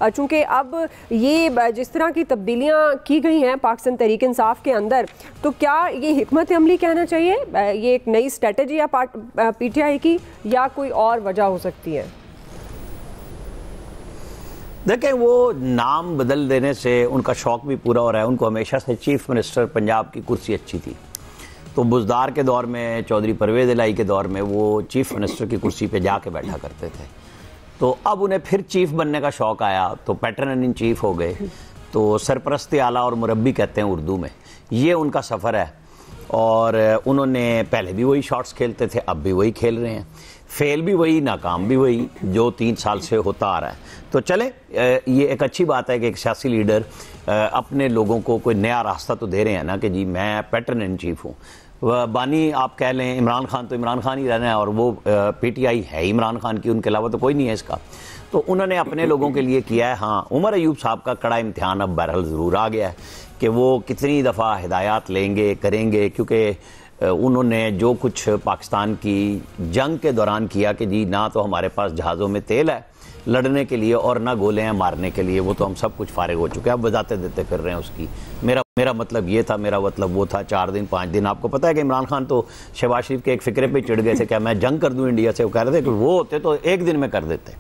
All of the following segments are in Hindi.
चूँकि अब ये जिस तरह की तब्दीलियाँ की गई हैं पाकिस्तान तहरीक इंसाफ के अंदर, तो क्या ये हिकमत अमली कहना चाहिए, ये एक नई स्ट्रेटजी है PTI की, या कोई और वजह हो सकती है? देखें, वो नाम बदल देने से उनका शौक भी पूरा हो रहा है। उनको हमेशा से चीफ मिनिस्टर पंजाब की कुर्सी अच्छी थी, तो बुज़दार के दौर में, चौधरी परवेज़ इलाही के दौर में वो चीफ मिनिस्टर की कुर्सी पे जाके बैठा करते थे। तो अब उन्हें फिर चीफ बनने का शौक़ आया तो पैटर्न इन चीफ हो गए। तो सरपरस्त आला और मुरब्बी कहते हैं उर्दू में, ये उनका सफ़र है। और उन्होंने पहले भी वही शॉट्स खेलते थे, अब भी वही खेल रहे हैं, फेल भी वही, नाकाम भी वही, जो 3 साल से होता आ रहा है। तो चले, ये एक अच्छी बात है कि एक सियासी लीडर अपने लोगों को कोई नया रास्ता तो दे रहे हैं ना, कि जी मैं पैटर्न इन चीफ हूँ। बानी आप कह लें, इमरान खान तो इमरान खान ही रहना है, और वो PTI है इमरान खान की, उनके अलावा तो कोई नहीं है इसका। तो उन्होंने अपने लोगों के लिए किया है। हाँ, उमर अयूब साहब का कड़ा इम्तिहान अब बहरहाल ज़रूर आ गया है कि वो कितनी दफ़ा हिदायत लेंगे, करेंगे, क्योंकि उन्होंने जो कुछ पाकिस्तान की जंग के दौरान किया कि जी ना तो हमारे पास जहाज़ों में तेल है लड़ने के लिए और ना गोले हैं मारने के लिए, वो तो हम सब कुछ फारिग हो चुके हैं, अब वजाते देते फिर रहे हैं उसकी। मेरा मतलब ये था, मेरा मतलब वो था, 4 दिन 5 दिन। आपको पता है कि इमरान खान तो शहबाज शरीफ के एक फ़िक्रे पे चिढ़ गए थे, क्या मैं जंग कर दूं इंडिया से। वो कह रहे थे कि वो होते तो 1 दिन में कर देते।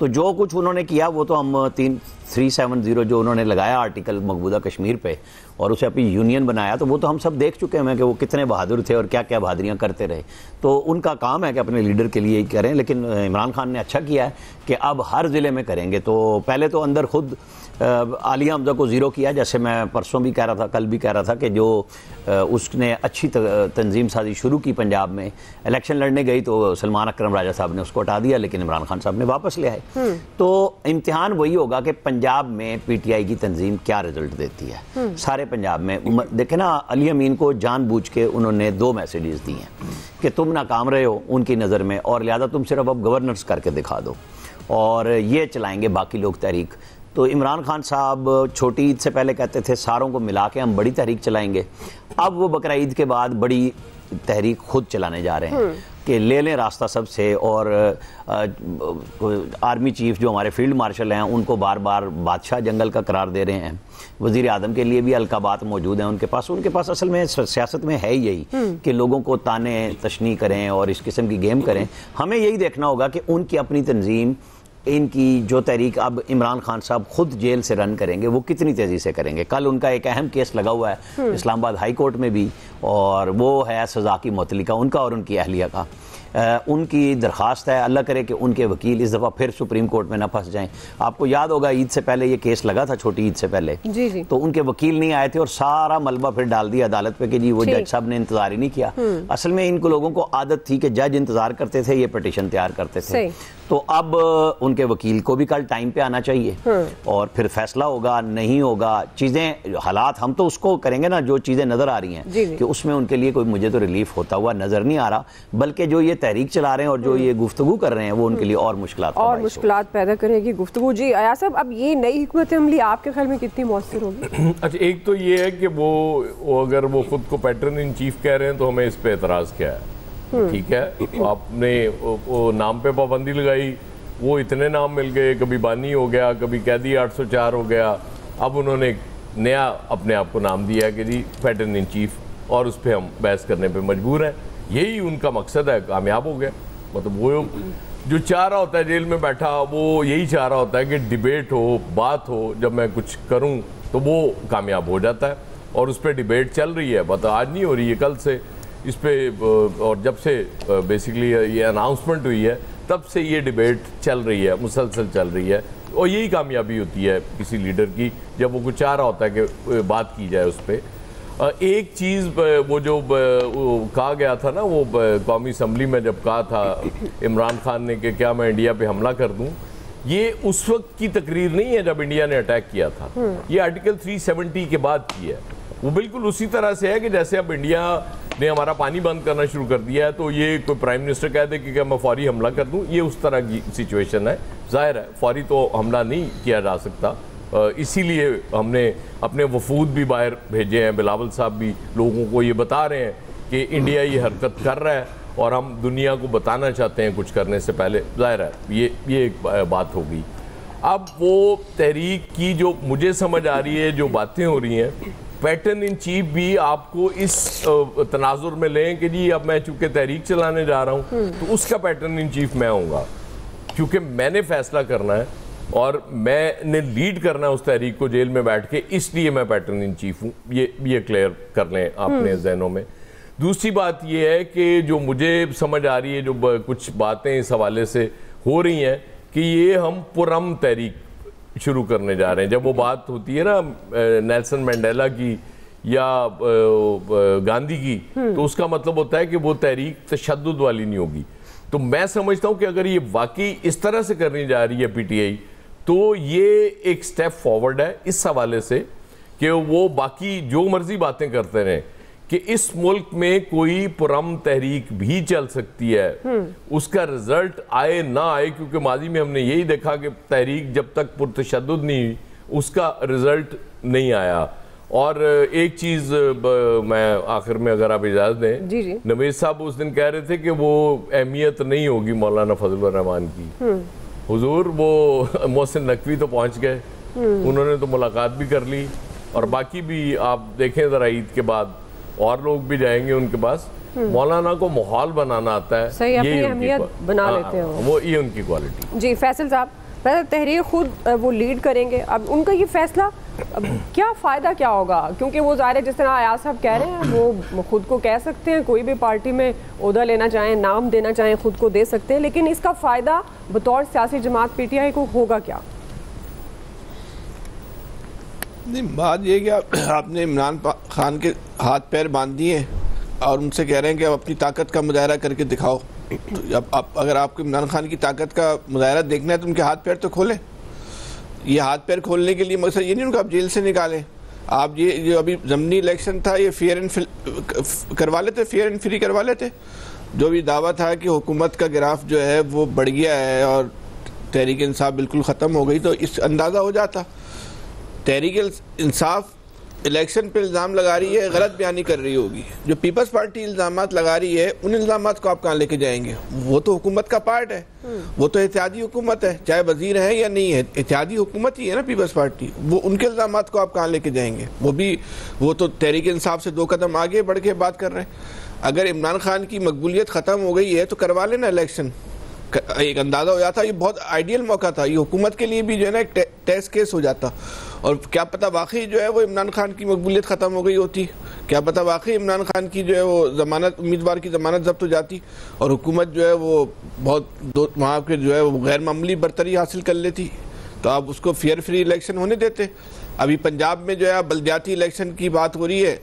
तो जो कुछ उन्होंने किया वो तो हम 370 जो उन्होंने लगाया आर्टिकल मकबूजा कश्मीर पे और उसे अपनी यूनियन बनाया, तो वो तो हम सब देख चुके हैं कि वो कितने बहादुर थे और क्या क्या बहादुरियाँ करते रहे। तो उनका काम है कि अपने लीडर के लिए ही करें। लेकिन इमरान खान ने अच्छा किया है कि अब हर ज़िले में करेंगे। तो पहले तो अंदर खुद आलिया हमजा को ज़ीरो किया, जैसे मैं परसों भी कह रहा था, कल भी कह रहा था कि जो उसने अच्छी तंजीम साजी शुरू की पंजाब में, इलेक्शन लड़ने गई तो सलमान अकरम राजा साहब ने उसको हटा दिया, लेकिन इमरान खान साहब ने वापस ले आए। तो इम्तिहान वही होगा कि पंजाब में PTI की तंजीम क्या रिजल्ट देती है सारे पंजाब में। देखे ना, अली अमीन को जानबूझ के उन्होंने 2 मैसेजेस दिए हैं कि तुम नाकाम रहे हो उनकी नज़र में, और लिहाजा तुम सिर्फ अब गवर्नर्स करके दिखा दो, और ये चलाएंगे बाकी लोग तहरीक। तो इमरान खान साहब छोटी ईद से पहले कहते थे सारों को मिला के हम बड़ी तहरीक चलाएंगे, अब वो बकरा ईद के बाद बड़ी तहरीक खुद चलाने जा रहे हैं कि ले लें रास्ता सबसे। और आर्मी चीफ जो हमारे फील्ड मार्शल हैं उनको बार बार बादशाह जंगल का करार दे रहे हैं। वज़ीर आज़म के लिए भी अलकाबात मौजूद हैं उनके पास असल में सियासत में है ही यही कि लोगों को ताने तशनी करें और इस किस्म की गेम करें। हमें यही देखना होगा कि उनकी अपनी तंजीम, इनकी जो तहरीक अब इमरान खान साहब खुद जेल से रन करेंगे वो कितनी तेज़ी से करेंगे। कल उनका एक अहम केस लगा हुआ है इस्लामाबाद हाई कोर्ट में भी, और वो है सज़ा की मुअत्तली का, उनका और उनकी अहलिया का। उनकी दरख्वास्त है, अल्लाह करे कि उनके वकील इस दफ़ा फिर सुप्रीम कोर्ट में ना फंस जाएं। आपको याद होगा ईद से पहले ये केस लगा था, छोटी ईद से पहले जी। तो उनके वकील नहीं आए थे और सारा मलबा फिर डाल दिया अदालत पे कि जी वो जज साहब ने इंतजार ही नहीं किया। असल में इनको लोगों को आदत थी कि जज इंतजार करते थे, ये पिटीशन तैयार करते थे। तो अब उनके वकील को भी कल टाइम पे आना चाहिए और फिर फैसला होगा, नहीं होगा, चीज़ें हालात हम तो उसको करेंगे ना जो चीज़ें नज़र आ रही हैं कि उसमें उनके लिए कोई मुझे तो रिलीफ होता हुआ नज़र नहीं आ रहा, बल्कि जो ये तहरीक चला रहे हैं और जो ये गुफ्तगू कर रहे हैं वो उनके लिए और मुश्किलात पैदा करेगी गुफ्तगू। जी अयाज साहब, अब ये नई हिकमत अमली आपके ख्याल में कितनी मौसर होगी? अच्छा, एक तो ये है कि वो अगर वो खुद को पैटर्न इन चीफ कह रहे हैं तो हमें इस पे एतराज़ क्या है? ठीक है, आपने वो नाम पे पाबंदी लगाई, वो इतने नाम मिल गए, कभी बानी हो गया, कभी कैदी 804 हो गया, अब उन्होंने एक नया अपने आप को नाम दिया कि जी पैटर्न इन चीफ, और उस पर हम बहस करने पे मजबूर हैं। यही उनका मकसद है, कामयाब हो गया। मतलब वो जो चाह रहा होता है जेल में बैठा, वो यही चाह रहा होता है कि डिबेट हो, बात हो, जब मैं कुछ करूं तो वो कामयाब हो जाता है। और उस पर डिबेट चल रही है, मतलब आज नहीं हो रही है, कल से इस पे, और जब से बेसिकली ये अनाउंसमेंट हुई है तब से ये डिबेट चल रही है, मुसलसल चल रही है। और यही कामयाबी होती है किसी लीडर की, जब वो कुछ चाह रहा होता है कि बात की जाए उस पर। एक चीज़ वो जो कहा गया था ना, वो कौमी असम्बली में जब कहा था इमरान खान ने कि क्या मैं इंडिया पे हमला कर दूं, ये उस वक्त की तकरीर नहीं है जब इंडिया ने अटैक किया था, ये आर्टिकल 370 के बाद की है। वो बिल्कुल उसी तरह से है कि जैसे अब इंडिया ने हमारा पानी बंद करना शुरू कर दिया है तो ये कोई प्राइम मिनिस्टर कह दे कि क्या मैं फौरी हमला कर दूं, ये उस तरह की सिचुएशन है। जाहिर है फौरी तो हमला नहीं किया जा सकता, इसीलिए हमने अपने वफूद भी बाहर भेजे हैं। बिलावल साहब भी लोगों को ये बता रहे हैं कि इंडिया ये हरकत कर रहा है और हम दुनिया को बताना चाहते हैं कुछ करने से पहले। जाहिर है ये एक बात होगी। अब वो तहरीक की जो मुझे समझ आ रही है, जो बातें हो रही हैं, पैटर्न इन चीफ भी आपको इस तनाजुर में लें कि जी अब मैं चूंकि तहरीक चलाने जा रहा हूँ तो उसका पैटर्न इन चीफ मैं होऊंगा, क्योंकि मैंने फैसला करना है और मैंने लीड करना है उस तहरीक को जेल में बैठ के, इसलिए मैं पैटर्न इन चीफ हूँ। ये क्लियर कर लें अपने जहनों में। दूसरी बात ये है कि जो मुझे समझ आ रही है, जो कुछ बातें इस हवाले से हो रही हैं कि ये हम पुरअमन तहरीक शुरू करने जा रहे हैं। जब वो बात होती है ना नेल्सन मंडेला की या गांधी की, तो उसका मतलब होता है कि वो तहरीक तशद्दुद वाली नहीं होगी। तो मैं समझता हूं कि अगर ये वाकई इस तरह से करनी जा रही है पीटीआई, तो ये एक स्टेप फॉरवर्ड है इस हवाले से कि वो बाकी जो मर्जी बातें करते रहें कि इस मुल्क में कोई पुरअमन तहरीक भी चल सकती है, उसका रिजल्ट आए ना आए, क्योंकि माजी में हमने यही देखा कि तहरीक जब तक पुरतशद्दुद नहीं हुई उसका रिजल्ट नहीं आया। और एक चीज मैं आखिर में अगर आप इजाजत दें, जी जी। नवेद साहब उस दिन कह रहे थे कि वो अहमियत नहीं होगी मौलाना फजलुर रहमान की। हुजूर वो मोहसिन नकवी तो पहुंच गए, उन्होंने तो मुलाकात भी कर ली, और बाकी भी आप देखें जरा ईद के बाद और लोग भी जाएंगे उनके पास। मौलाना को माहौल बनाना आता है, सही, अपनी अहमियत बना लेते हैं वो, ये उनकी क्वालिटी। जी फैसल साहब, तहरीर खुद वो लीड करेंगे, अब उनका ये फैसला अब क्या फ़ायदा क्या होगा? क्योंकि वो ज़ाहिर है जिस तरह आयाज साहब कह रहे हैं, वो खुद को कह सकते हैं, कोई भी पार्टी में ओहदा लेना चाहें, नाम देना चाहें, खुद को दे सकते हैं, लेकिन इसका फ़ायदा बतौर सियासी जमात पीटीआई को होगा क्या? नहीं, बात ये कि आपने इमरान खान के हाथ पैर बांध दिए और उनसे कह रहे हैं कि आप अपनी ताकत का मुजाहरा करके दिखाओ। तो अब अगर आपको इमरान खान की ताकत का मुजाहरा देखना है तो उनके हाथ पैर तो खोलें। ये हाथ पैर खोलने के लिए मकसद ये नहीं उनको आप जेल से निकालें। आप ये जो अभी ज़मनी इलेक्शन था, ये फेयर एंड करवा लेते, फेयर एंड फ्री करवा लेते। जो भी दावा था कि हुकूमत का ग्राफ जो है वो बढ़ गया है और तहरीक इंसाफ बिल्कुल ख़त्म हो गई, तो इस अंदाज़ा हो जाता। तहरीक इंसाफ इलेक्शन पे इल्ज़ाम लगा रही है, गलत बयानी कर रही होगी। जो पीपल्स पार्टी इल्ज़ामात लगा रही है, उन इल्ज़ामात को आप कहाँ लेके जाएंगे? वो तो हुकूमत का पार्ट है, वो तो एहतियाती हुकूमत है, चाहे वजीर है या नहीं है, एहतियाती हुकूमत ही है ना पीपल्स पार्टी। वो उनके इल्ज़ामात को आप कहाँ लेके जाएंगे? वो तो तहरीक इंसाफ से 2 कदम आगे बढ़ के बात कर रहे हैं। अगर इमरान खान की मकबूलियत ख़त्म हो गई है तो करवा लेना इलेक्शन। एक अंदाज़ा हो जाता, ये बहुत आइडियल मौका था, ये हुकूमत के लिए भी जो है ना एक टेस्ट केस हो जाता। और क्या पता वाकई जो है वो इमरान खान की मकबूलियत ख़त्म हो गई होती, क्या पता वाकई इमरान खान की जो है वो ज़मानत, उम्मीदवार की ज़मानत जब्त हो जाती और हुकूमत जो है वो बहुत वहाँ के जो है वो गैर मामूली बरतरी हासिल कर लेती। तो आप उसको फेयर फ्री इलेक्शन होने देते। अभी पंजाब में जो है बल्दियाती इलेक्शन की बात हो रही है,